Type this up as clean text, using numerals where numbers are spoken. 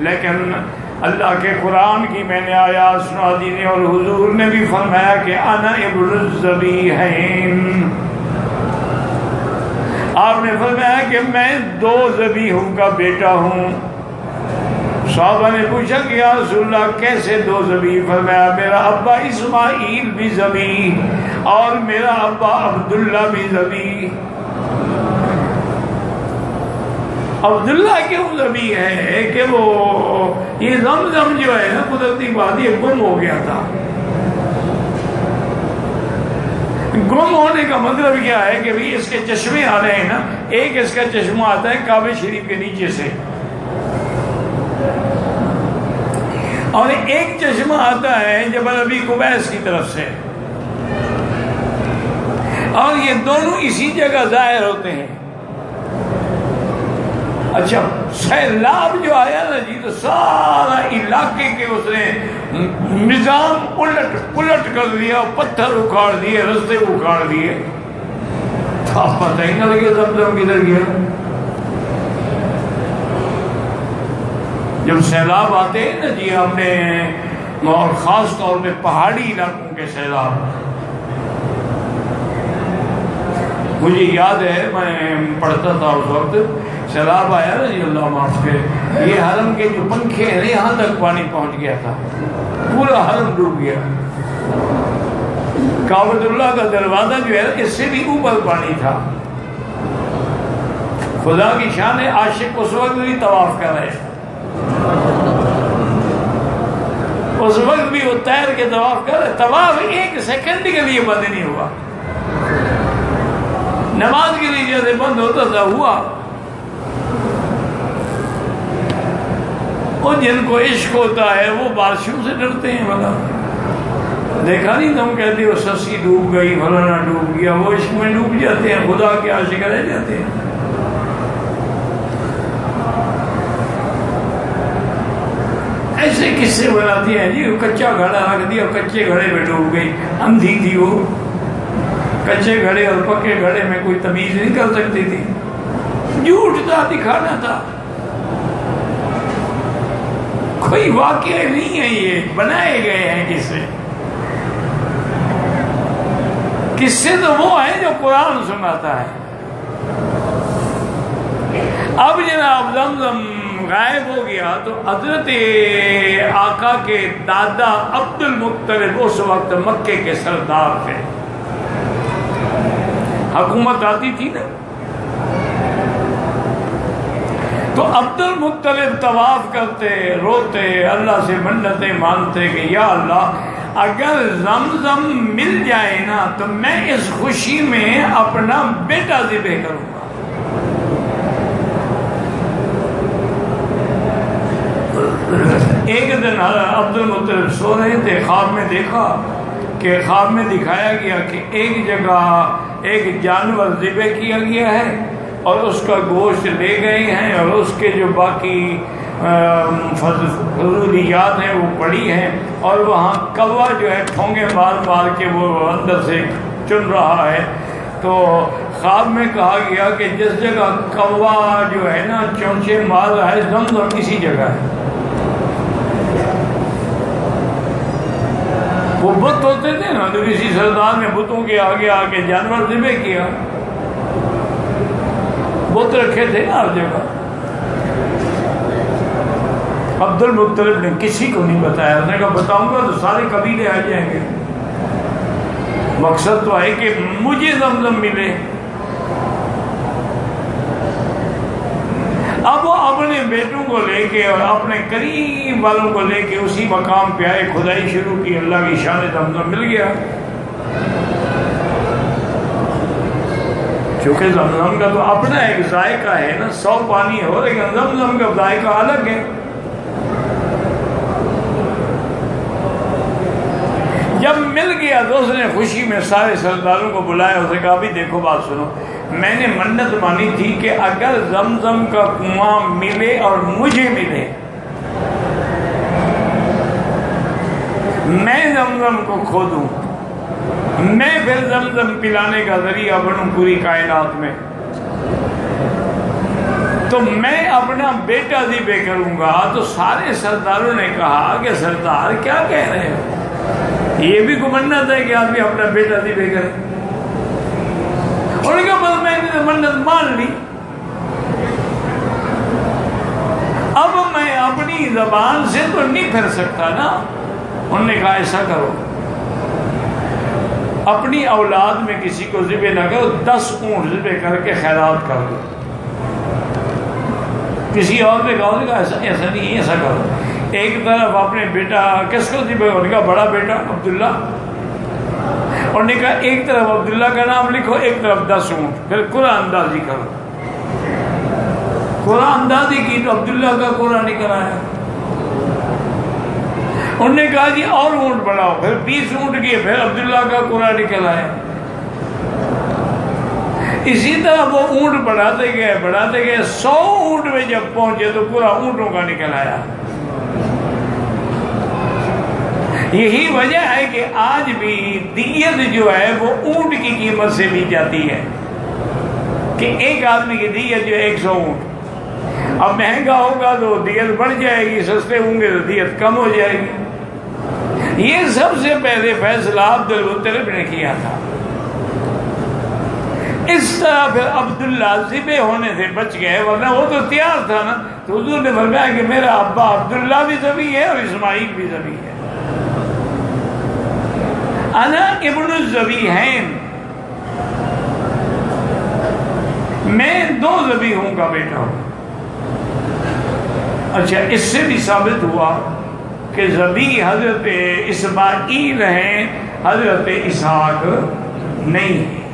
लेकिन अल्लाह के कुरान की मैंने आयात सुना दी थी और हुजूर ने भी फरमाया कि अना इब्नुज़ ज़बीहैन, आपने फरमाया कि मैं दो ज़बीहों का बेटा हूँ। साहबा ने पूछा कि या रसूलल्लाह कैसे दो ज़बी? फरमाया मेरा अब्बा इस्माईल भी ज़बी और मेरा अब्बा अब्दुल्ला भी ज़बी। अब्दुल्ला क्यों ज़बी है कि वो ये ज़मज़म जो है ना, कुदरती बात ये गुम हो गया था। गुम होने का मतलब क्या है कि भाई इसके चश्मे आ रहे हैं ना, एक इसका चश्मा आता है काबे शरीफ के नीचे से और एक चश्मा आता है जबल अबी कुबैस की तरफ से, और ये दोनों इसी जगह जाहिर होते हैं। अच्छा, सैलाब जो आया ना जी, तो सारा इलाके के उसने निजाम उलट पुलट कर दिया, पत्थर उखाड़ दिए, रास्ते उखाड़ दिए, तो आप पता ही ना लगे ज़मज़म किधर गया। जब सैलाब आते हैं ना जी हमने, और ख़ास तौर पे पहाड़ी इलाकों के सैलाब, मुझे याद है मैं पढ़ता था उस वक्त, सैलाब आया ना जी, अल्लाह माफ़ करे, ये हरम के जो पंखे हैं यहाँ तक पानी पहुँच गया था, पूरा हरम डूब गया। काबतुल्लाह का दरवाज़ा जो है इससे भी ऊपर पानी था। खुदा की शान है, आशिक उस वक्त भी तवाफ कर रहे, उस वक्त भी वो तैर के तवाफ कर रहे। तवाफ एक सेकंड के लिए बंद नहीं हुआ, नमाज के लिए जैसे बंद होता था हुआ। और जिनको इश्क होता है वो बारिशों से डरते हैं। वाला देखा नहीं तुम कहते हो सस्सी डूब गई, फलाना डूब गया, वो इश्क में डूब जाते हैं, खुदा के आशिक रह जाते हैं। ऐसे किस्से बनाती हैं जी, कच्चा घड़ा रख दिया, कच्चे घड़े में डूब गई, अंधी थी वो, कच्चे घड़े और पक्के घड़े में कोई तमीज नहीं कर सकती थी, झूठ था, दिखाना था, कोई वाकया नहीं है, ये बनाए गए हैं किस्से। किस्से तो वो है जो कुरान सुनाता है। अब जनाब ज़मज़म गायब हो गया तो हजरत आका के दादा अब्दुल मुत्तलिब उस वक्त मक्के के सरदार थे, हुकूमत आती थी ना, तो अब्दुल मुत्तलिब तवाफ करते, रोते, अल्लाह से मन्नतें मानते कि या अल्लाह अगर ज़मज़म मिल जाए ना तो मैं इस खुशी में अपना बेटा ज़िबह करूँगा। एक दिन अब्दुल मुत्तलिब सो रहे थे, ख्वाब में देखा कि ख्वाब में दिखाया गया कि एक जगह एक जानवर ज़िबह किया गया है और उसका गोश्त ले गए हैं और उसके जो बाकी फजूलियात हैं वो पड़ी हैं, और वहाँ कौवा जो है ठोंगे मार मार के वो अंदर से चुन रहा है। तो ख्वाब में कहा गया कि जिस जगह कौवा जो है ना चौंचे मार रहा है, ज़मज़म इसी जगह है। वो बुत होते थे ना, तो किसी सरदार ने बुतों के आगे आके जानवर ज़िबह किया, बुत रखे थे ना हर जगह। अब्दुल मुत्तलिब ने किसी को नहीं बताया, उसने कहा बताऊंगा तो सारे कबीले आ जाएंगे, मकसद तो है कि मुझे ज़मज़म मिले। अब वो अपने बेटों को लेके और अपने करीब वालों को लेके उसी मकाम पे आए, खुदाई शुरू की, अल्लाह की शान ज़मज़म मिल गया। क्योंकि ज़मज़म का तो अपना एक जायका है ना, 100 पानी हो, लेकिन ज़मज़म का जायका अलग है। जब मिल गया तो उसने खुशी में सारे सरदारों को बुलाया, उसने कहा भी देखो बात सुनो, मैंने मन्नत मानी थी कि अगर ज़मज़म का कुआं मिले और मुझे मिले, मैं ज़मज़म को खोदूं, मैं फिर ज़मज़म पिलाने का जरिया बनूं पूरी कायनात में। तो मैं अपना बेटा ज़िबे करूंगा। तो सारे सरदारों ने कहा कि सरदार क्या कह रहे हो, ये भी को मन्नत है कि आदमी अपना बेटा ज़िबे करे। उन्होंने कहा बस मैंने तो मन्नत मान ली, अब मैं अपनी जबान से तो नहीं फिर सकता ना। उन्होंने कहा ऐसा करो, अपनी औलाद में किसी को ज़िबे ना करो, 10 ऊँट ज़िबे करके खैरात कर दो। किसी और ने कहा ऐसा नहीं, ऐसा करो, एक तरफ अपने बेटा किसको ज़िबे, उनका बड़ा बेटा अब्दुल्ला, उन्होंने कहा एक तरफ अब्दुल्ला का नाम लिखो, एक तरफ 10 ऊँट, फिर कुरान अंदाजी करो। कुरान अंदाजी की तो अब्दुल्ला का कुरान निकल आया। उन्होंने कहा जी और ऊँट बढ़ाओ, फिर 20 ऊँट किए, फिर अब्दुल्ला का कुरान निकल आया। इसी तरह वो ऊँट बढ़ाते गए 100 ऊँट में जब पहुंचे तो पूरा ऊँटों का निकल आया। यही वजह है कि आज भी दियत जो है वो ऊँट की कीमत से ली जाती है, कि एक आदमी की दियत जो है 100 ऊँट। अब महंगा होगा तो दियत बढ़ जाएगी, सस्ते होंगे तो दियत कम हो जाएगी। ये सबसे पहले फैसला अब्दुल मुत्तलिब ने किया था। इस तरह फिर अब्दुल्ला ज़िबे होने से बच गए, वरना वो तो तैयार था ना। तो हुजूर ने फरमाया कि मेरा अब्बा अब्दुल्ला भी ज़बी है और इस्माइल भी ज़बी है। अना इब्नु ज़बीहैन, मैं 2 ज़बीहों का बेटा हूँ। अच्छा, इससे भी साबित हुआ कि ज़बी हज़रत इस्माइल हैं, हज़रत इसहाक नहीं है।